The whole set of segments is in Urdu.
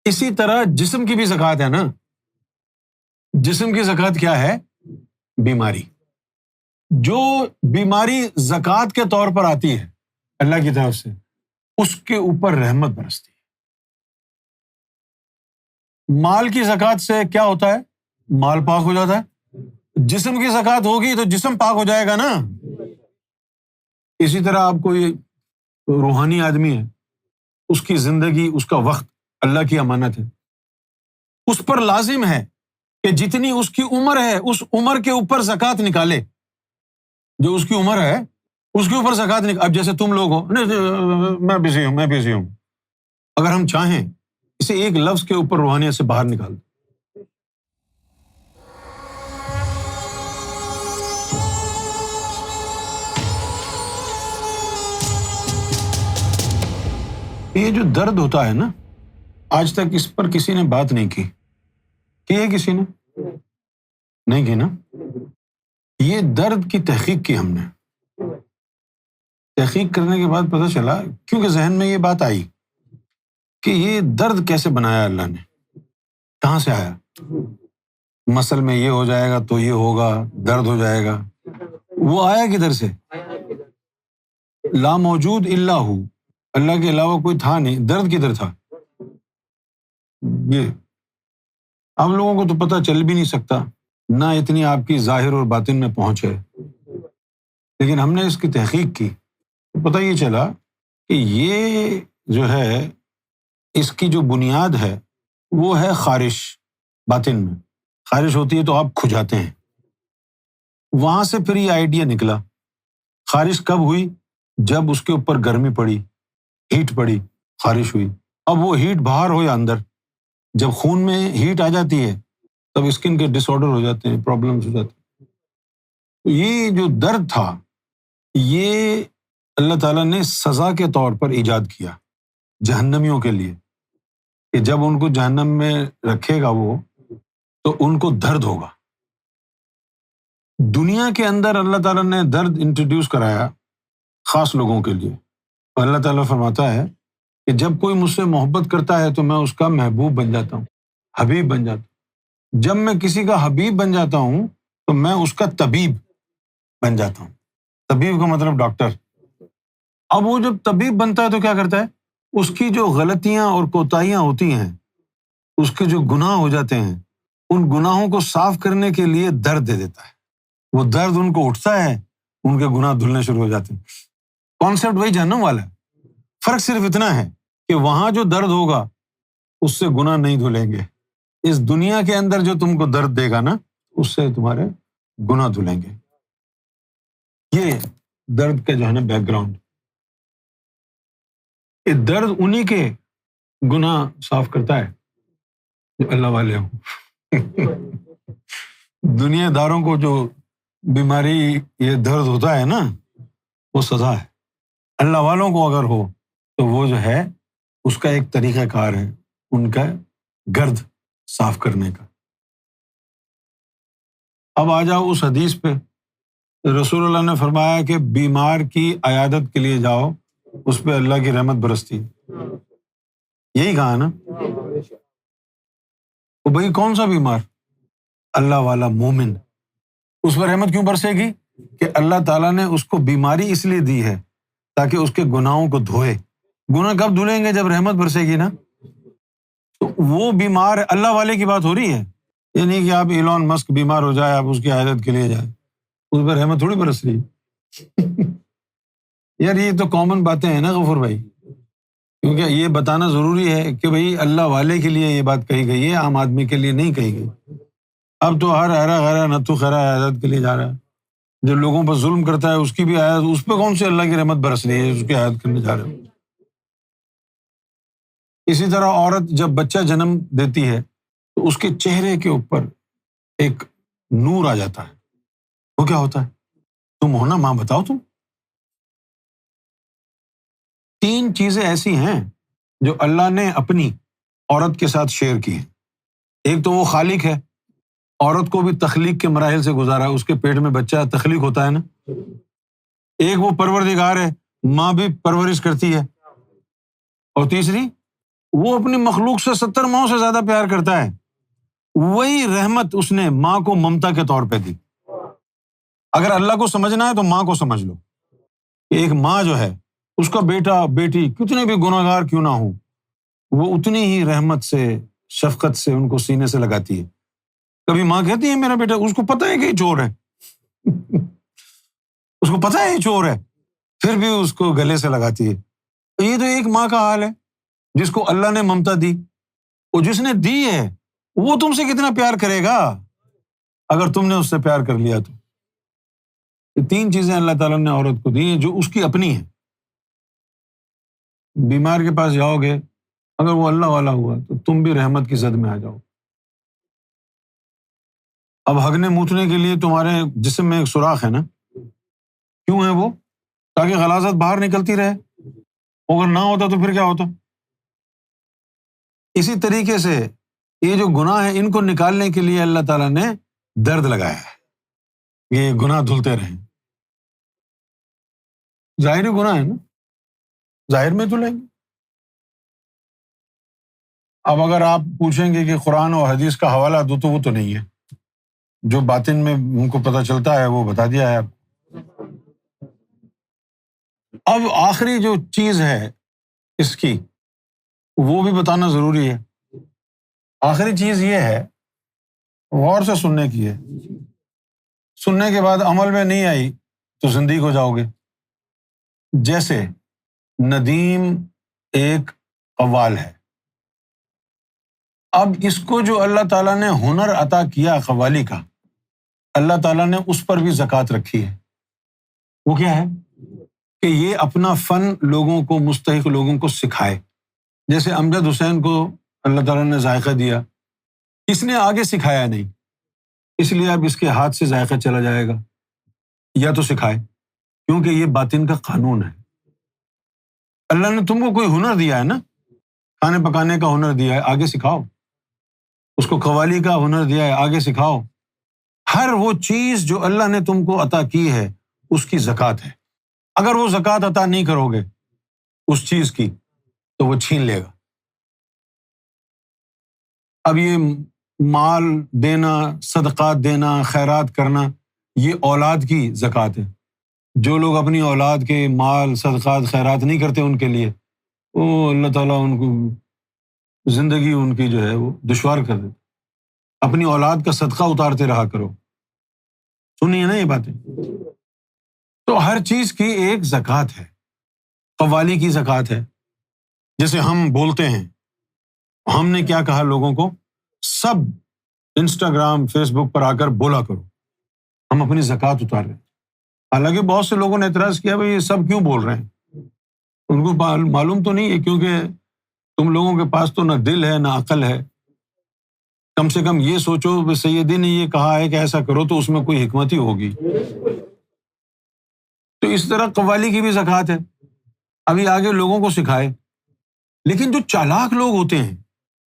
اسی طرح جسم کی بھی زکوٰۃ ہے نا. جسم کی زکوٰۃ کیا ہے؟ بیماری. جو بیماری زکوٰۃ کے طور پر آتی ہے اللہ کی طرف سے، اس کے اوپر رحمت برستی ہے. مال کی زکوٰۃ سے کیا ہوتا ہے؟ مال پاک ہو جاتا ہے. جسم کی زکوٰۃ ہوگی تو جسم پاک ہو جائے گا نا. اسی طرح آپ کوئی روحانی آدمی ہے، اس کی زندگی، اس کا وقت اللہ کی امانت ہے. اس پر لازم ہے کہ جتنی اس کی عمر ہے اس عمر کے اوپر زکوٰۃ نکالے. جو اس کی عمر ہے اس کے اوپر زکوٰۃ نکالے. اب جیسے تم لوگ ہو، میں بزی ہوں، اگر ہم چاہیں اسے ایک لفظ کے اوپر روحانیت سے باہر نکال دیں. یہ جو درد ہوتا ہے نا، آج تک اس پر کسی نے بات نہیں کی. ہے کسی نے نہیں کی نا. یہ درد کی تحقیق کی ہم نے. تحقیق کرنے کے بعد پتہ چلا، کیونکہ ذہن میں یہ بات آئی کہ یہ درد کیسے بنایا اللہ نے، کہاں سے آیا. مسل میں یہ ہو جائے گا تو یہ ہوگا، درد ہو جائے گا. وہ آیا کدھر سے؟ لا موجود الا ہو، اللہ کے علاوہ کوئی تھا نہیں. درد کدھر تھا؟ یہ ہم لوگوں کو تو پتہ چل بھی نہیں سکتا، نہ اتنی آپ کی ظاہر اور باطن میں پہنچ ہے. لیکن ہم نے اس کی تحقیق کی تو پتہ یہ چلا کہ یہ جو ہے، اس کی جو بنیاد ہے وہ ہے خارش. باطن میں خارش ہوتی ہے تو آپ کھجاتے ہیں. وہاں سے پھر یہ آئیڈیا نکلا. خارش کب ہوئی؟ جب اس کے اوپر گرمی پڑی، ہیٹ پڑی، خارش ہوئی. اب وہ ہیٹ باہر ہو یا اندر، جب خون میں ہیٹ آ جاتی ہے تب اسکن کے ڈس آرڈر ہو جاتے ہیں، پرابلمس ہو جاتے ہیں. یہ جو درد تھا یہ اللہ تعالیٰ نے سزا کے طور پر ایجاد کیا جہنمیوں کے لیے، کہ جب ان کو جہنم میں رکھے گا وہ تو ان کو درد ہوگا. دنیا کے اندر اللہ تعالیٰ نے درد انٹروڈیوس کرایا خاص لوگوں کے لیے. اللہ تعالیٰ فرماتا ہے کہ جب کوئی مجھ سے محبت کرتا ہے تو میں اس کا محبوب بن جاتا ہوں، حبیب بن جاتا ہوں. جب میں کسی کا حبیب بن جاتا ہوں تو میں اس کا طبیب بن جاتا ہوں. طبیب کا مطلب ڈاکٹر. اب وہ جب طبیب بنتا ہے تو کیا کرتا ہے؟ اس کی جو غلطیاں اور کوتاہیاں ہوتی ہیں، اس کے جو گناہ ہو جاتے ہیں، ان گناہوں کو صاف کرنے کے لیے درد دے دیتا ہے. وہ درد ان کو اٹھتا ہے، ان کے گناہ دھلنے شروع ہو جاتے ہیں. کانسیپٹ وہی جہنم والا ہے. فرق صرف اتنا ہے کہ وہاں جو درد ہوگا اس سے گناہ نہیں دھلیں گے. اس دنیا کے اندر جو تم کو درد دے گا نا، اس سے تمہارے گناہ دھلیں گے. یہ درد کا جو ہے نا بیک گراؤنڈ. یہ درد انہی کے گناہ صاف کرتا ہے جو اللہ والے ہوں. دنیا داروں کو جو بیماری یہ درد ہوتا ہے نا، وہ سزا ہے. اللہ والوں کو اگر ہو تو وہ جو ہے اس کا ایک طریقہ کار ہے ان کا گرد صاف کرنے کا. اب آ جاؤ اس حدیث پہ. رسول اللہ نے فرمایا کہ بیمار کی عیادت کے لیے جاؤ، اس پہ اللہ کی رحمت برستی. یہی کہا نا. تو بھائی کون سا بیمار؟ اللہ والا مومن. اس پر رحمت کیوں برسے گی؟ کہ اللہ تعالیٰ نے اس کو بیماری اس لیے دی ہے تاکہ اس کے گناہوں کو دھوئے. گناہ کب دھلیں گے؟ جب رحمت برسے گی نا. تو وہ بیمار اللہ والے کی بات ہو رہی ہے. یہ نہیں کہ آپ ایلون مسک بیمار ہو جائے آپ اس کی عیادت کے لیے جائیں، اس پر رحمت تھوڑی برس رہی ہے. یار یہ تو کامن باتیں ہیں نا غفور بھائی، کیونکہ یہ بتانا ضروری ہے کہ بھائی اللہ والے کے لیے یہ بات کہی گئی ہے، عام آدمی کے لیے نہیں کہی گئی. اب تو ہر ہرا غیرہ نتو خیرہ عیادت کے لیے جا رہا ہے. جو لوگوں پر ظلم کرتا ہے اس کی بھی عیادت، اس پہ کون سی اللہ کی رحمت برس رہی ہے اس کی عیادت کرنے جا رہے ہیں. اسی طرح عورت جب بچہ جنم دیتی ہے تو اس کے چہرے کے اوپر ایک نور آ جاتا ہے. وہ کیا ہوتا ہے؟ تم ہو نا ماں، بتاؤ تم. 3 چیزیں ایسی ہیں جو اللہ نے اپنی عورت کے ساتھ شیئر کی ہیں. ایک تو وہ خالق ہے، عورت کو بھی تخلیق کے مراحل سے گزارا. اس کے پیٹ میں بچہ تخلیق ہوتا ہے نا. ایک وہ پروردگار ہے، ماں بھی پرورش کرتی ہے. اور تیسری وہ اپنی مخلوق سے 70 ماؤں سے زیادہ پیار کرتا ہے. وہی رحمت اس نے ماں کو ممتا کے طور پہ دی. اگر اللہ کو سمجھنا ہے تو ماں کو سمجھ لو کہ ایک ماں جو ہے اس کا بیٹا بیٹی کتنے بھی گناہ گار کیوں نہ ہو، وہ اتنی ہی رحمت سے شفقت سے ان کو سینے سے لگاتی ہے. کبھی ماں کہتی ہے میرا بیٹا، اس کو پتہ ہے کہ یہ چور ہے اس کو پتہ ہے یہ چور ہے، پھر بھی اس کو گلے سے لگاتی ہے. یہ تو ایک ماں کا حال ہے جس کو اللہ نے ممتا دی. اور جس نے دی ہے وہ تم سے کتنا پیار کرے گا اگر تم نے اس سے پیار کر لیا تو. یہ 3 چیزیں اللہ تعالیٰ نے عورت کو دی ہیں جو اس کی اپنی ہیں. بیمار کے پاس جاؤ گے، اگر وہ اللہ والا ہوا تو تم بھی رحمت کی زد میں آ جاؤ. اب ہگنے موتنے کے لیے تمہارے جسم میں ایک سوراخ ہے نا، کیوں ہے وہ؟ تاکہ غلاظت باہر نکلتی رہے. اگر نہ ہوتا تو پھر کیا ہوتا؟ اسی طریقے سے یہ جو گناہ ہے ان کو نکالنے کے لیے اللہ تعالیٰ نے درد لگایا ہے، یہ گناہ دھلتے رہیں. ظاہری گناہ ہے نا، ظاہر میں دھلیں گے. اب اگر آپ پوچھیں گے کہ قرآن اور حدیث کا حوالہ دو تو وہ تو نہیں ہے. جو باطن میں ان کو پتہ چلتا ہے وہ بتا دیا ہے آپ. اب آخری جو چیز ہے اس کی وہ بھی بتانا ضروری ہے. آخری چیز یہ ہے، غور سے سننے کی ہے. سننے کے بعد عمل میں نہیں آئی تو زندگی ہو جاؤ گے. جیسے ندیم ایک قوال ہے. اب اس کو جو اللہ تعالیٰ نے ہنر عطا کیا قوالی کا، اللہ تعالیٰ نے اس پر بھی زکوٰۃ رکھی ہے. وہ کیا ہے کہ یہ اپنا فن لوگوں کو، مستحق لوگوں کو سکھائے. جیسے امجد حسین کو اللہ تعالیٰ نے ذائقہ دیا، اس نے آگے سکھایا نہیں، اس لیے اب اس کے ہاتھ سے ذائقہ چلا جائے گا. یا تو سکھائے، کیونکہ یہ باطن کا قانون ہے. اللہ نے تم کو کوئی ہنر دیا ہے نا، کھانے پکانے کا ہنر دیا ہے، آگے سکھاؤ. اس کو قوالی کا ہنر دیا ہے، آگے سکھاؤ. ہر وہ چیز جو اللہ نے تم کو عطا کی ہے اس کی زکوٰۃ ہے. اگر وہ زکوٰۃ عطا نہیں کرو گے اس چیز کی تو وہ چھین لے گا. اب یہ مال دینا، صدقات دینا، خیرات کرنا، یہ اولاد کی زکوٰۃ ہے. جو لوگ اپنی اولاد کے مال، صدقات، خیرات نہیں کرتے ان کے لیے وہ اللہ تعالیٰ ان کو زندگی ان کی جو ہے وہ دشوار کر دیتا. اپنی اولاد کا صدقہ اتارتے رہا کرو. سنیے نا یہ باتیں. تو ہر چیز کی ایک زکوٰۃ ہے. قوالی کی زکوٰۃ ہے. جیسے ہم بولتے ہیں، ہم نے کیا کہا لوگوں کو؟ سب انسٹاگرام، فیس بک پر آ کر بولا کرو. ہم اپنی زکوٰۃ اتار رہے ہیں. حالانکہ بہت سے لوگوں نے اعتراض کیا بھائی یہ سب کیوں بول رہے ہیں؟ ان کو معلوم تو نہیں ہے، کیونکہ تم لوگوں کے پاس تو نہ دل ہے نہ عقل ہے. کم سے کم یہ سوچو کہ سیدی نے یہ کہا ہے کہ ایسا کرو تو اس میں کوئی حکمت ہی ہوگی. تو اس طرح قوالی کی بھی زکوٰۃ ہے. ابھی آگے لوگوں کو سکھائے. لیکن جو چالاک لوگ ہوتے ہیں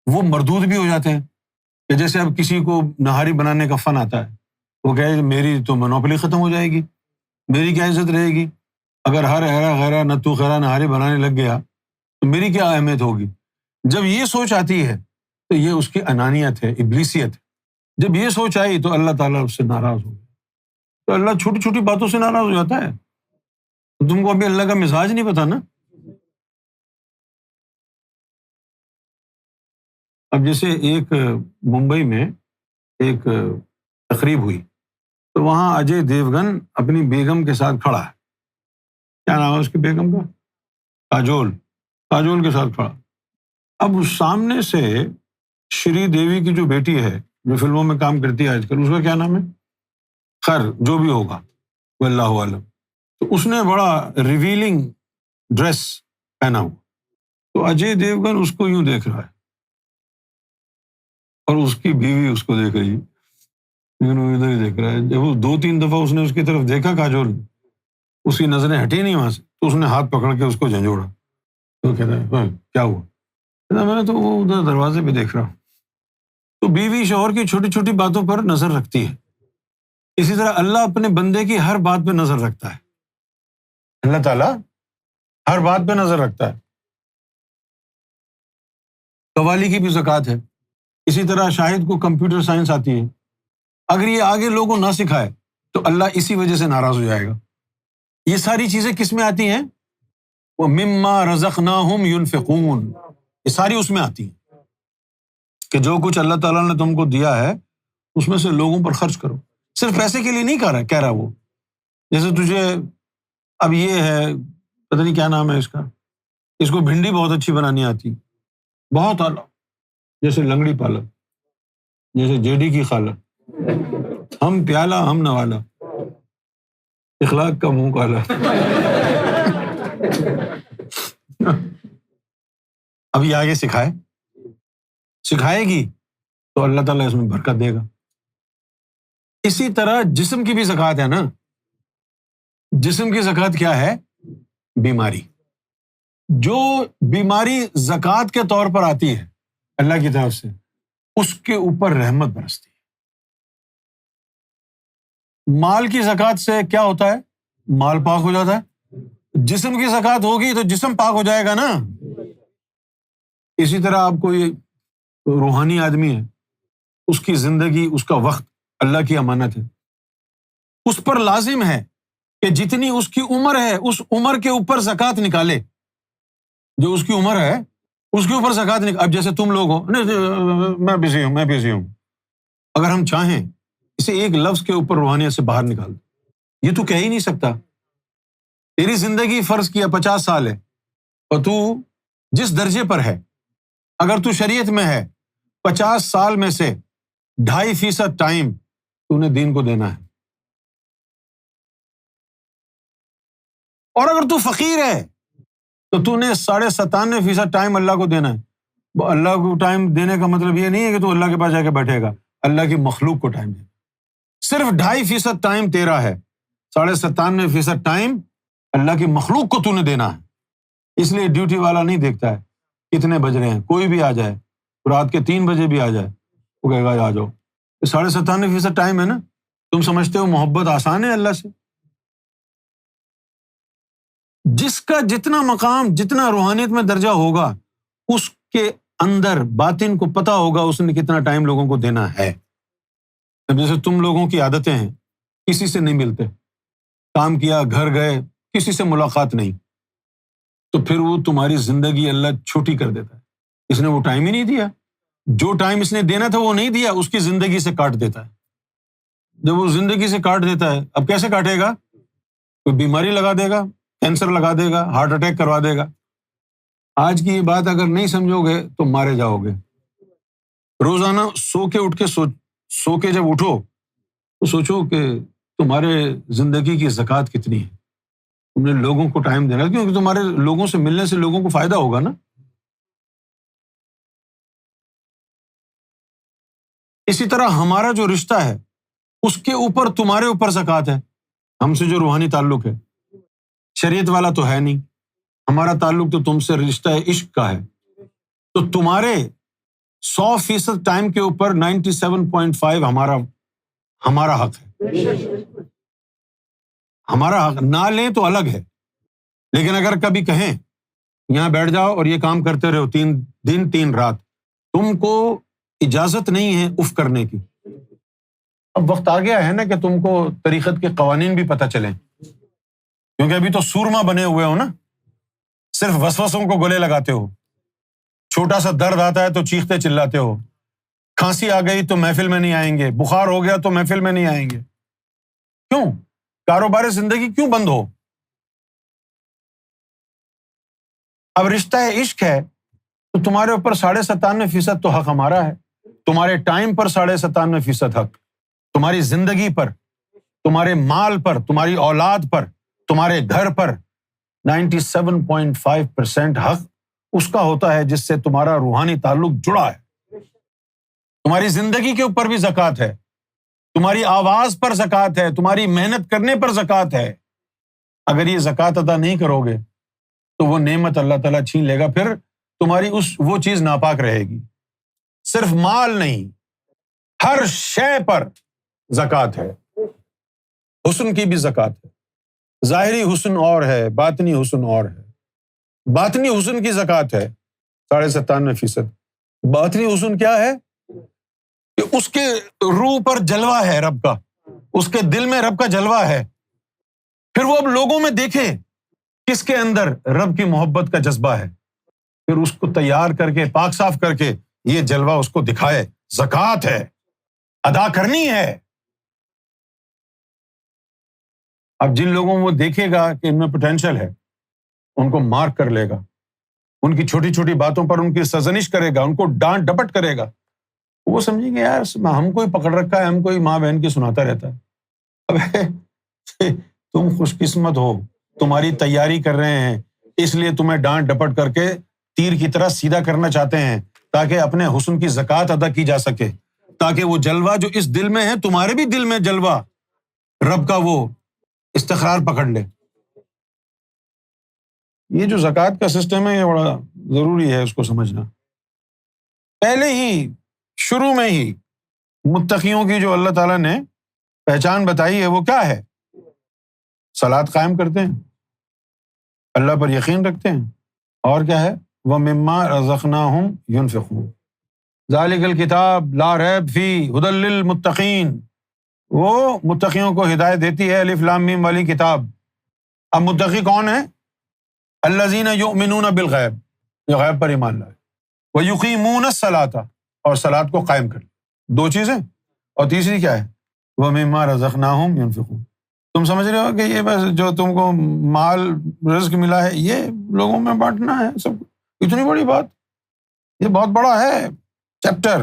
وہ مردود بھی ہو جاتے ہیں. کہ جیسے اب کسی کو نہاری بنانے کا فن آتا ہے، وہ کہے میری تو منوپلی ختم ہو جائے گی، میری کیا عزت رہے گی؟ اگر ہر ہیرا غیرہ نتو خیرہ نہاری بنانے لگ گیا تو میری کیا اہمیت ہوگی؟ جب یہ سوچ آتی ہے تو یہ اس کی انانیت ہے، ابلیسیت ہے. جب یہ سوچ آئی تو اللہ تعالیٰ اس سے ناراض ہو گیا. تو اللہ چھوٹی چھوٹی باتوں سے ناراض ہو جاتا ہے. تم کو ابھی اللہ کا مزاج نہیں پتا نا. اب جیسے ایک ممبئی میں ایک تقریب ہوئی تو وہاں اجے دیوگن اپنی بیگم کے ساتھ کھڑا ہے. کیا نام ہے اس کی بیگم کا؟ کاجول کے ساتھ کھڑا. اب سامنے سے شری دیوی کی جو بیٹی ہے جو فلموں میں کام کرتی ہے آج کل، اس کا کیا نام ہے؟ خیر جو بھی ہوگا وہ اللہ عالم. تو اس نے بڑا ریویلنگ ڈریس پہنا ہوا. تو اجے دیوگن اس کو یوں دیکھ رہا ہے اور اس کی بیوی اس کو دیکھ رہی ہے، لیکن وہ ادھر ہی دیکھ رہا ہے. جب وہ 2-3 دفعہ اس نے اس کی طرف دیکھا کاجول نے، اس کی نظریں ہٹی نہیں وہاں سے، تو اس نے ہاتھ پکڑ کے اس کو جھنجھوڑا. تو کہتا ہے کیا ہوا؟ کہتا میں تو وہ ادھر دروازے پہ دیکھ رہا ہوں. تو بیوی شوہر کی چھوٹی چھوٹی باتوں پر نظر رکھتی ہے. اسی طرح اللہ اپنے بندے کی ہر بات پہ نظر رکھتا ہے. اللہ تعالیٰ ہر بات پہ نظر رکھتا ہے. قوالی کی بھی زکوٰۃ ہے. اسی طرح شاہد کو کمپیوٹر سائنس آتی ہے. اگر یہ آگے لوگوں نہ سکھائے تو اللہ اسی وجہ سے ناراض ہو جائے گا. یہ ساری چیزیں کس میں آتی ہیں؟ وہ مما رزقناہم ینفقون، یہ ساری اس میں آتی ہیں کہ جو کچھ اللہ تعالیٰ نے تم کو دیا ہے اس میں سے لوگوں پر خرچ کرو. صرف پیسے کے لیے نہیں کہہ رہا وہ. جیسے تجھے اب یہ ہے، پتہ نہیں کیا نام ہے اس کا، اس کو بھنڈی بہت اچھی بنانی آتی، بہت اعلیٰ، جیسے لنگڑی پالک، جیسے جیڈی کی خالہ، ہم پیالہ ہم نوالا، اخلاق کا منہ کالا. اب یہ آگے سکھائے گی تو اللہ تعالیٰ اس میں برکت دے گا. اسی طرح جسم کی بھی زکوٰۃ ہے نا. جسم کی زکوٰۃ کیا ہے؟ بیماری. جو بیماری زکوٰۃ کے طور پر آتی ہے اللہ کی طرف سے، اس کے اوپر رحمت برستی ہے. مال کی زکوٰۃ سے کیا ہوتا ہے؟ مال پاک ہو جاتا ہے. جسم کی زکوٰۃ ہوگی تو جسم پاک ہو جائے گا نا. اسی طرح آپ کوئی روحانی آدمی ہے، اس کی زندگی، اس کا وقت اللہ کی امانت ہے. اس پر لازم ہے کہ جتنی اس کی عمر ہے اس عمر کے اوپر زکوٰۃ نکالے. جو اس کی عمر ہے اس کے اوپر زکوٰۃ نکالے. اب جیسے تم لوگ ہو، میں بزی ہوں، اگر ہم چاہیں اسے ایک لفظ کے اوپر روحانیت سے باہر نکال دو، یہ تو کہہ ہی نہیں سکتا. تیری زندگی فرض کیا 50 سال ہے اور تو جس درجے پر ہے، اگر تو شریعت میں ہے 50 سال میں سے 2.5% ٹائم تو نے دین کو دینا ہے. اور اگر تو فقیر ہے تو تو نے 97.5% ٹائم اللہ کو دینا ہے. اللہ کو ٹائم دینے کا مطلب یہ نہیں ہے کہ تو اللہ کے پاس جا کے بیٹھے گا، اللہ کی مخلوق کو ٹائم دینا. صرف 2.5% ٹائم تیرا ہے، 97.5% ٹائم اللہ کی مخلوق کو تو نے دینا ہے. اس لیے ڈیوٹی والا نہیں دیکھتا ہے کتنے بج رہے ہیں، کوئی بھی آ جائے، رات کے 3 بجے بھی آ جائے، وہ کہے گا آ جاؤ. 97.5% ٹائم ہے نا. تم سمجھتے ہو محبت آسان ہے اللہ سے؟ جس کا جتنا مقام، جتنا روحانیت میں درجہ ہوگا، اس کے اندر باطن کو پتا ہوگا اس نے کتنا ٹائم لوگوں کو دینا ہے. اب جیسے تم لوگوں کی عادتیں ہیں، کسی سے نہیں ملتے، کام کیا، گھر گئے، کسی سے ملاقات نہیں، تو پھر وہ تمہاری زندگی اللہ چھوٹی کر دیتا ہے. اس نے وہ ٹائم ہی نہیں دیا. جو ٹائم اس نے دینا تھا وہ نہیں دیا، اس کی زندگی سے کاٹ دیتا ہے. جب وہ زندگی سے کاٹ دیتا ہے، اب کیسے کاٹے گا؟ کوئی بیماری لگا دے گا، کینسر لگا دے گا، ہارٹ اٹیک کروا دے گا. آج کی یہ بات اگر نہیں سمجھو گے تو مارے جاؤ گے. روزانہ سو کے جب اٹھو تو سوچو کہ تمہارے زندگی کی زکوٰۃ کتنی ہے. تم نے لوگوں کو ٹائم دینا، کیونکہ تمہارے لوگوں سے ملنے سے لوگوں کو فائدہ ہوگا نا. اسی طرح ہمارا جو رشتہ ہے اس کے اوپر تمہارے اوپر زکوٰۃ ہے. ہم سے جو روحانی تعلق ہے، شریعت والا تو ہے نہیں. ہمارا تعلق تو تم سے رشتہ عشق کا ہے. تو تمہارے 100% ٹائم کے اوپر 97.5 ہمارا حق ہے. ہمارا حق نہ لیں تو الگ ہے، لیکن اگر کبھی کہیں یہاں بیٹھ جاؤ اور یہ کام کرتے رہو 3 دن 3 رات، تم کو اجازت نہیں ہے اف کرنے کی. اب وقت آ گیا ہے نا کہ تم کو طریقت کے قوانین بھی پتہ چلیں، کیونکہ ابھی تو سورما بنے ہوئے ہو نا. صرف وسوسوں کو گلے لگاتے ہو، چھوٹا سا درد آتا ہے تو چیختے چلاتے ہو، کھانسی آ گئی تو محفل میں نہیں آئیں گے، بخار ہو گیا تو محفل میں نہیں آئیں گے. کیوں؟ کاروبار زندگی کیوں بند ہو؟ اب رشتہ عشق ہے تو تمہارے اوپر 97.5% تو حق ہمارا ہے. تمہارے ٹائم پر 97.5% حق، تمہاری زندگی پر، تمہارے مال پر، تمہاری اولاد پر، تمہارے گھر پر 97.5% حق اس کا ہوتا ہے جس سے تمہارا روحانی تعلق جڑا ہے. تمہاری زندگی کے اوپر بھی زکوٰۃ ہے، تمہاری آواز پر زکوٰۃ ہے، تمہاری محنت کرنے پر زکوٰۃ ہے. اگر یہ زکوٰۃ ادا نہیں کرو گے تو وہ نعمت اللہ تعالیٰ چھین لے گا، پھر تمہاری وہ چیز ناپاک رہے گی. صرف مال نہیں، ہر شے پر زکوٰۃ ہے. حسن کی بھی زکوٰۃ ہے. ظاہری حسن اور ہے، باطنی حسن اور ہے. باطنی حسن کی زکوٰۃ ہے 97.5%، باطنی حسن کیا ہے؟ کہ اس کے روح پر جلوہ ہے رب کا، اس کے دل میں رب کا جلوہ ہے. پھر وہ اب لوگوں میں دیکھے کس کے اندر رب کی محبت کا جذبہ ہے، پھر اس کو تیار کر کے پاک صاف کر کے یہ جلوہ اس کو دکھائے. زکوٰۃ ہے، ادا کرنی ہے. اب جن لوگوں وہ دیکھے گا کہ ان میں پوٹینشل ہے، ان کو مارک کر لے گا، ان کی چھوٹی چھوٹی باتوں پر ان کی سرزنش کرے گا، ان کو ڈانٹ ڈپٹ کرے گا، وہ سمجھیں گے یار ہم کوئی پکڑ رکھا ہے، ہم کوئی ماں بہن کی سناتا رہتا ہے. اب تم خوش قسمت ہو، تمہاری تیاری کر رہے ہیں، اس لیے تمہیں ڈانٹ ڈپٹ کر کے تیر کی طرح سیدھا کرنا چاہتے ہیں تاکہ اپنے حسن کی زکوٰۃ ادا کی جا سکے، تاکہ وہ جلوہ جو اس دل میں ہے، تمہارے بھی دل میں جلوہ رب کا وہ استقرار پکڑ لے. یہ جو زکوٰۃ کا سسٹم ہے یہ بڑا ضروری ہے اس کو سمجھنا. پہلے ہی شروع میں ہی متقیوں کی جو اللہ تعالیٰ نے پہچان بتائی ہے وہ کیا ہے؟ صلاۃ قائم کرتے ہیں، اللہ پر یقین رکھتے ہیں، اور کیا ہے؟ وَمِمَّا رَزَقْنَاهُمْ يُنْفِقُونَ ذَلِكَ الْكِتَابُ لَا رَيْبَ فِيهِ هُدًى لِّلْمُتَّقِينَ. وہ متقیوں کو ہدایت دیتی ہے الف لام میم والی کتاب. اب متقی کون ہے؟ الذین یؤمنون بالغیب، جو غیب پر ایمان لائے، ویقیمون الصلاۃ، اور صلاۃ کو قائم کر. دو چیزیں، اور تیسری کیا ہے؟ وَمِمَّا رَزَقْنَاهُمْ يُنْفِقُونَ. تم سمجھ رہے ہو کہ یہ بس جو تم کو مال رزق ملا ہے یہ لوگوں میں بانٹنا ہے سب؟ اتنی بڑی بات، یہ بہت بڑا ہے چیپٹر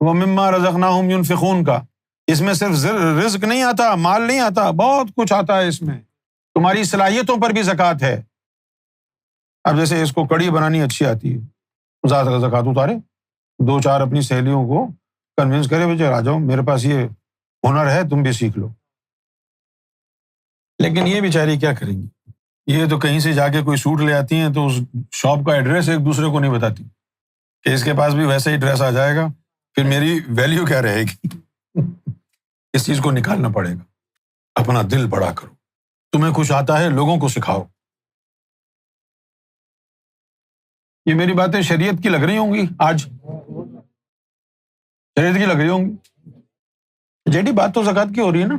وَمِمَّا رَزَقْنَاهُمْ يُنْفِقُونَ کا. اس میں صرف رزق نہیں آتا، مال نہیں آتا، بہت کچھ آتا ہے اس میں. تمہاری صلاحیتوں پر بھی زکوٰۃ ہے. اب جیسے اس کو کڑی بنانی اچھی آتی ہے، زیادہ زکوٰۃ اتارے، دو چار اپنی سہیلیوں کو کنونس کرے بھائی آ جاؤ میرے پاس یہ ہنر ہے تم بھی سیکھ لو. لیکن یہ بیچاری کیا کریں گی؟ یہ تو کہیں سے جا کے کوئی سوٹ لے آتی ہیں تو اس شاپ کا ایڈریس ایک دوسرے کو نہیں بتاتی کہ اس کے پاس بھی ویسا ہی ڈریس آ جائے گا، پھر میری ویلیو کیا رہے گی؟ اس چیز کو نکالنا پڑے گا. اپنا دل بڑا کرو، تمہیں کچھ آتا ہے لوگوں کو سکھاؤ. یہ میری باتیں شریعت کی لگ رہی ہوں گی، آج شریعت کی لگ رہی ہوں گی. جیڈی بات تو زکوٰۃ کی ہو رہی ہے نا،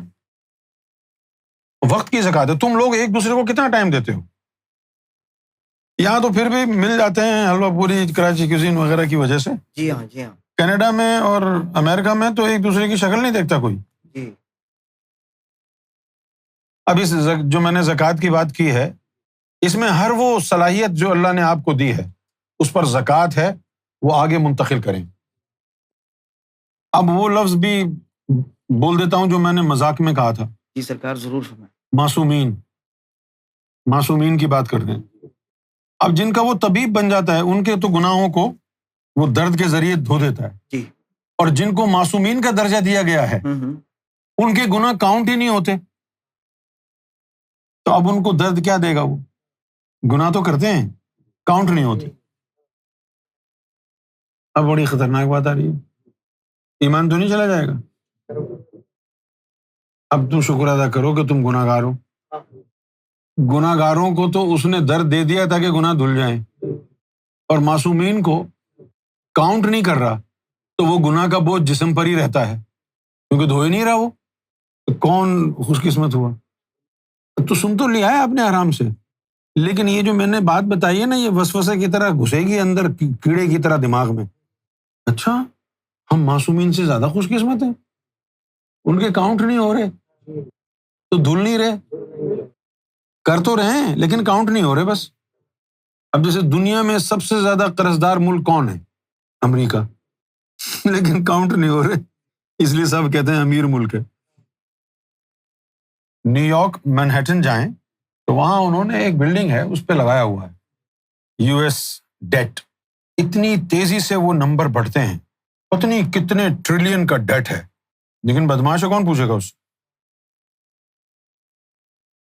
وقت کی زکوٰۃ ہے. تم لوگ ایک دوسرے کو کتنا ٹائم دیتے ہو؟ یہاں تو پھر بھی مل جاتے ہیں حلوہ پوری کراچی کیوزین وغیرہ کی وجہ سے. جی ہاں جی ہاں. کینیڈا میں اور امریکہ میں تو ایک دوسرے کی شکل نہیں دیکھتا کوئی. جی. اب اس جو میں نے زکوٰۃ کی بات کی ہے، اس میں ہر وہ صلاحیت جو اللہ نے آپ کو دی ہے اس پر زکوٰۃ ہے، وہ آگے منتقل کریں. اب وہ لفظ بھی بول دیتا ہوں جو میں نے مذاق میں کہا تھا. جی سرکار ضرور فرمائیں. معصومین کی بات کرتے ہیں. اب جن کا وہ طبیب بن جاتا ہے ان کے تو گناہوں کو وہ درد کے ذریعے دھو دیتا ہے. جی. اور جن کو معصومین کا درجہ دیا گیا ہے ان کے گناہ کاؤنٹ ہی نہیں ہوتے، تو اب ان کو درد کیا دے گا؟ وہ گناہ تو کرتے ہیں، کاؤنٹ نہیں ہوتے. اب بڑی خطرناک بات آ رہی ہے، ایمان تو نہیں چلا جائے گا؟ اب تم شکر ادا کرو کہ تم گناہ گار ہو. گناہ گاروں کو تو اس نے درد دے دیا تاکہ گناہ دھل جائیں، اور معصومین کو کاؤنٹ نہیں کر رہا تو وہ گناہ کا بوجھ جسم پر ہی رہتا ہے کیونکہ دھو ہی نہیں رہا. وہ کون خوش قسمت ہوا؟ تو سن تو لیا ہے آپ نے آرام سے، لیکن یہ جو میں نے بات بتائی ہے نا، یہ وسوسے کی طرح گھسے گی اندر، کیڑے کی طرح دماغ میں. اچھا ہم معصومین سے زیادہ خوش قسمت ہیں، ان کے کاؤنٹ نہیں ہو رہے تو دھل نہیں رہے، کر تو رہے ہیں لیکن کاؤنٹ نہیں ہو رہے بس. اب جیسے دنیا میں سب سے زیادہ قرض دار ملک کون ہے؟ امریکہ، لیکن کاؤنٹ نہیں ہو رہے اس لیے سب کہتے ہیں امیر ملک ہے. نیو یارک مینہٹن جائیں تو وہاں انہوں نے ایک بلڈنگ ہے اس پہ لگایا ہوا ہے US ڈیٹ. اتنی تیزی سے وہ نمبر بڑھتے ہیں، پتہ نہیں کتنے ٹریلین کا ڈیٹ ہے، لیکن بدماش ہے کون پوچھے گا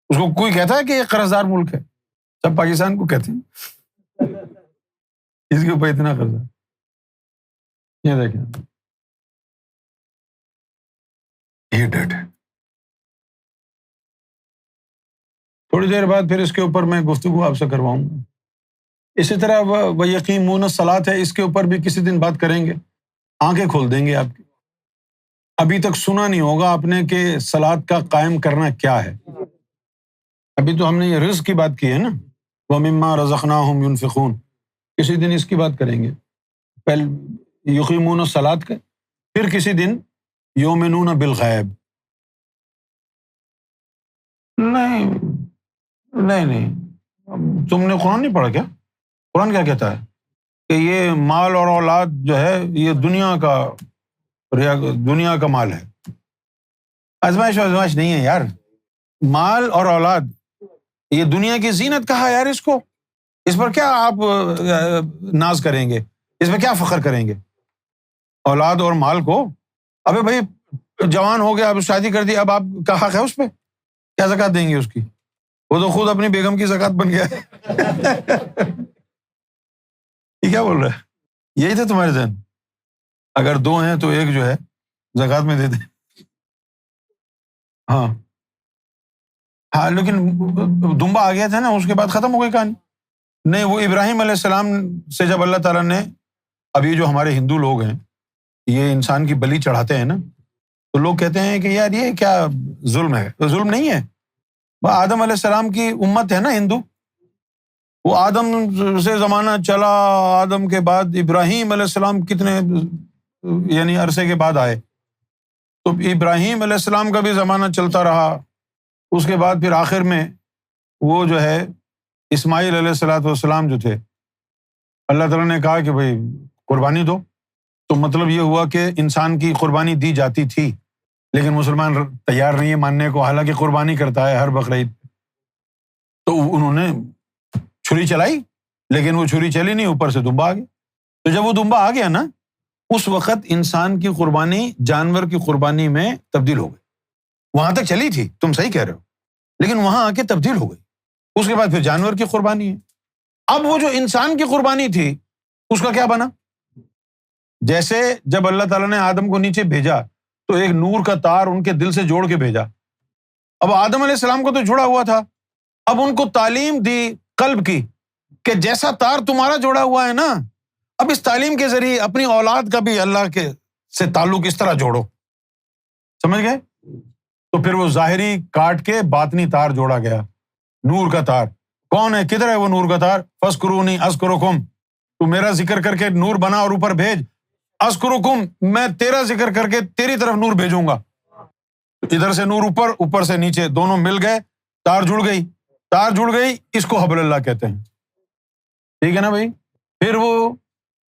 اس کو کوئی کہتا ہے کہ یہ قرض دار ملک ہے؟ سب پاکستان کو کہتے ہیں اس کے اوپر اتنا قرضہ. یہ دیکھیں یہ ڈیٹ ہے. تھوڑی دیر بعد پھر اس کے اوپر میں گفتگو آپ سے کرواؤں گا. اسی طرح وَيَقِيمُونَ الصَّلَاةَ ہے، اس کے اوپر بھی کسی دن بات کریں گے، آنکھیں کھول دیں گے آپ کی۔ ابھی تک سنا نہیں ہوگا آپ نے کہ صلاۃ کا قائم کرنا کیا ہے۔ ابھی تو ہم نے یہ رزق کی بات کی ہے نا، وَمِمَّا رَزَقْنَاهُمْ يُنْفِقُونَ، کسی دن اس کی بات کریں گے، پہلے یقیمون الصلاۃ کا، پھر کسی دن یؤمنون بالغیب۔ نہیں نہیں نہیں، تم نے قرآن نہیں پڑھا کیا؟ قرآن کیا کہتا ہے کہ یہ مال اور اولاد جو ہے یہ دنیا کا مال ہے۔ آزمائش نہیں ہے یار، مال اور اولاد یہ دنیا کی زینت کہا یار اس کو، اس پر کیا آپ ناز کریں گے، اس پہ کیا فخر کریں گے؟ اولاد اور مال کو، ابے بھائی جوان ہو گیا، اب شادی کر دی، اب آپ کا حق ہے اس پہ، کیا زکوٰۃ دیں گے اس کی؟ وہ تو خود اپنی بیگم کی زکوٰۃ بن گیا ہے۔ یہ کیا بول رہا ہے؟ یہی تھا تمہارے ذہن؟ اگر دو ہیں تو ایک جو ہے زکوٰۃ میں دے دیں۔ ہاں ہاں، لیکن دمبا آ گیا تھا نا، اس کے بعد ختم ہو گئی کہانی۔ نہیں، وہ ابراہیم علیہ السلام سے جب اللہ تعالیٰ نے، اب یہ جو ہمارے ہندو لوگ ہیں یہ انسان کی بلی چڑھاتے ہیں نا، تو لوگ کہتے ہیں کہ یار یہ کیا ظلم ہے؟ تو ظلم نہیں ہے، وہ آدم علیہ السلام کی امت ہے نا ہندو، وہ آدم سے زمانہ چلا، آدم کے بعد ابراہیم علیہ السلام کتنے یعنی عرصے کے بعد آئے، تو ابراہیم علیہ السلام کا بھی زمانہ چلتا رہا، اس کے بعد پھر آخر میں وہ جو ہے اسماعیل علیہ السلام جو تھے، اللہ تعالیٰ نے کہا کہ بھائی قربانی دو، تو مطلب یہ ہوا کہ انسان کی قربانی دی جاتی تھی، لیکن مسلمان تیار نہیں ہے ماننے کو، حالانکہ قربانی کرتا ہے ہر بقرعید۔ تو انہوں نے چھری چلائی، لیکن وہ چھری چلی نہیں، اوپر سے دمبا آ گیا۔ تو جب وہ دمبا آ گیا نا، اس وقت انسان کی قربانی جانور کی قربانی میں تبدیل ہو گئی۔ وہاں تک چلی تھی، تم صحیح کہہ رہے ہو، لیکن وہاں آ کے تبدیل ہو گئی، اس کے بعد پھر جانور کی قربانی ہے۔ اب وہ جو انسان کی قربانی تھی اس کا کیا بنا؟ جیسے جب اللہ تعالیٰ نے آدم کو نیچے بھیجا تو ایک نور کا تار ان کے دل سے جوڑ کے بھیجا، اب آدم علیہ السلام کو تو جڑا ہوا تھا، اب ان کو تعلیم دی قلب کی کہ جیسا تار تمہارا جوڑا ہوا ہے نا، اب اس تعلیم کے ذریعے اپنی اولاد کا بھی اللہ کے سے تعلق اس طرح جوڑو، سمجھ گئے؟ تو پھر وہ ظاہری کاٹ کے باطنی تار جوڑا گیا، نور کا تار۔ کون ہے؟ کدھر ہے وہ نور کا تار؟ فَاذْكُرُونِي أَذْكُرُكُمْ، تو میرا ذکر کر کے نور بنا اور اوپر بھیج، اذکرکم، میں تیرا ذکر کر کے تیری طرف نور بھیجوں گا۔ ادھر سے نور اوپر، اوپر سے نیچے، دونوں مل گئے، تار جڑ گئی، تار جڑ گئی، اس کو حبل اللہ کہتے ہیں، ٹھیک ہے نا بھائی؟ پھر وہ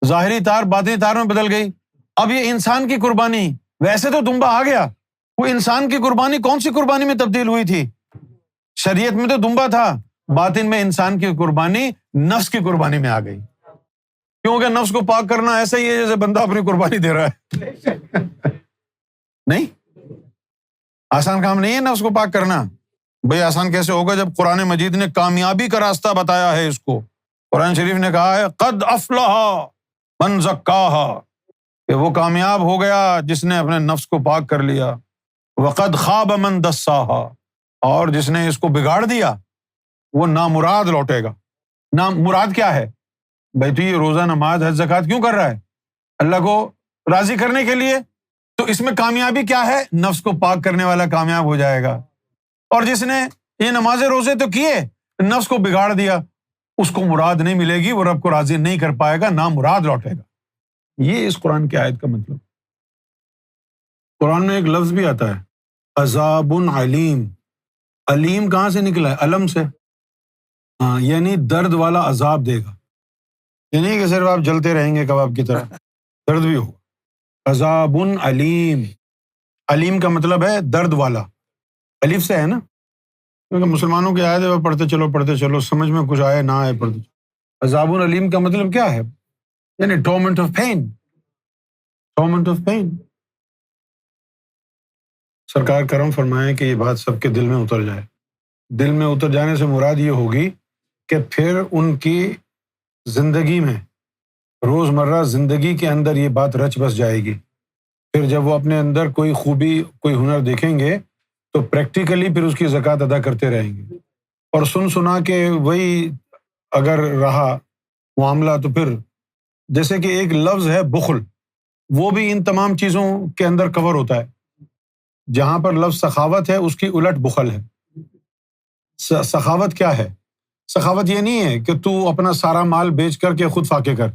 ظاہری تار باطنی تار میں بدل گئی۔ اب یہ انسان کی قربانی، ویسے تو دمبا آ گیا، وہ انسان کی قربانی کون سی قربانی میں تبدیل ہوئی تھی؟ شریعت میں تو دمبا تھا، باطن میں انسان کی قربانی نفس کی قربانی میں آ گئی، کیونکہ نفس کو پاک کرنا ایسا ہی ہے جیسے بندہ اپنی قربانی دے رہا ہے۔ نہیں، آسان کام نہیں ہے نفس کو پاک کرنا۔ بھئی آسان کیسے ہوگا جب قرآن مجید نے کامیابی کا راستہ بتایا ہے اس کو۔ قرآن شریف نے کہا ہے قد افلح من زکاہا، کہ وہ کامیاب ہو گیا جس نے اپنے نفس کو پاک کر لیا، وقد خاب من دساہا، اور جس نے اس کو بگاڑ دیا وہ نامراد لوٹے گا۔ نامراد کیا ہے؟ بھائی تو یہ روزہ نماز حج زکوٰۃ کیوں کر رہا ہے؟ اللہ کو راضی کرنے کے لیے، تو اس میں کامیابی کیا ہے؟ نفس کو پاک کرنے والا کامیاب ہو جائے گا۔ اور جس نے یہ نماز روزے تو کیے، نفس کو بگاڑ دیا، اس کو مراد نہیں ملے گی، وہ رب کو راضی نہیں کر پائے گا، نامراد لوٹے گا۔ یہ اس قرآن کی آیت کا مطلب۔ قرآن میں ایک لفظ بھی آتا ہے عذاب علیم۔ علیم کہاں سے نکلا ہے؟ علم سے، ہاں، یعنی درد والا عذاب دے گا، یہ نہیں کہ صرف آپ جلتے رہیں گے کباب کی طرح، درد بھی ہوگا۔ عذاب علیم، علیم کا مطلب ہے درد والا، الف سے ہے نا، کیونکہ مسلمانوں کی آیت ہے پڑھتے چلو سمجھ میں کچھ آئے نہ آئے پڑھتے چلو۔ عذاب علیم کا مطلب کیا ہے؟ یعنی torment of pain, torment of pain. سرکار کرم فرمائیں کہ یہ بات سب کے دل میں اتر جائے۔ دل میں اتر جانے سے مراد یہ ہوگی کہ پھر ان کی زندگی میں، روزمرہ زندگی کے اندر یہ بات رچ بس جائے گی۔ پھر جب وہ اپنے اندر کوئی خوبی کوئی ہنر دیکھیں گے تو پریکٹیکلی پھر اس کی زکوٰۃ ادا کرتے رہیں گے، اور سنا کے وہی اگر رہا معاملہ تو پھر جیسے کہ ایک لفظ ہے بخل، وہ بھی ان تمام چیزوں کے اندر کور ہوتا ہے. جہاں پر لفظ سخاوت ہے اس کی الٹ بخل ہے. سخاوت کیا ہے؟ سخاوت یہ نہیں ہے کہ تو اپنا سارا مال بیچ کر کے خود فاقے کر.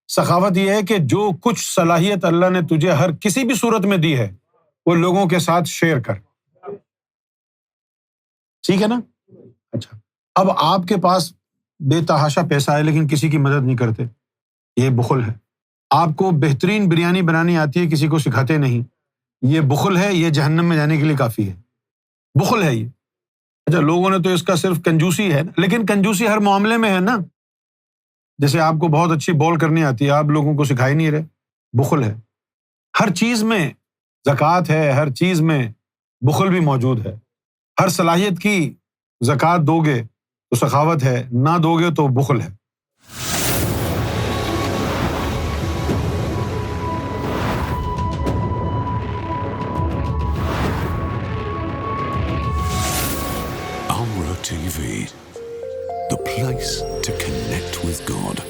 سخاوت یہ ہے کہ جو کچھ صلاحیت اللہ نے تجھے ہر کسی بھی صورت میں دی ہے وہ لوگوں کے ساتھ شیئر کر. ٹھیک ہے نا؟ اچھا، اب آپ کے پاس بے تحاشا پیسہ ہے لیکن کسی کی مدد نہیں کرتے، یہ بخل ہے. آپ کو بہترین بریانی بنانی آتی ہے، کسی کو سکھاتے نہیں، یہ بخل ہے. یہ جہنم میں جانے کے لیے کافی ہے. بخل ہے یہ. اچھا، لوگوں نے تو اس کا صرف کنجوسی ہے، لیکن کنجوسی ہر معاملے میں ہے نا. جیسے آپ کو بہت اچھی بال کرنی آتی ہے، آپ لوگوں کو سکھائی نہیں رہے، بخل ہے. ہر چیز میں زکوٰۃ ہے، ہر چیز میں بخل بھی موجود ہے. ہر صلاحیت کی زکوٰۃ دو گے تو سخاوت ہے، نہ دو گے تو بخل ہے. Amra TV, the place to connect with God.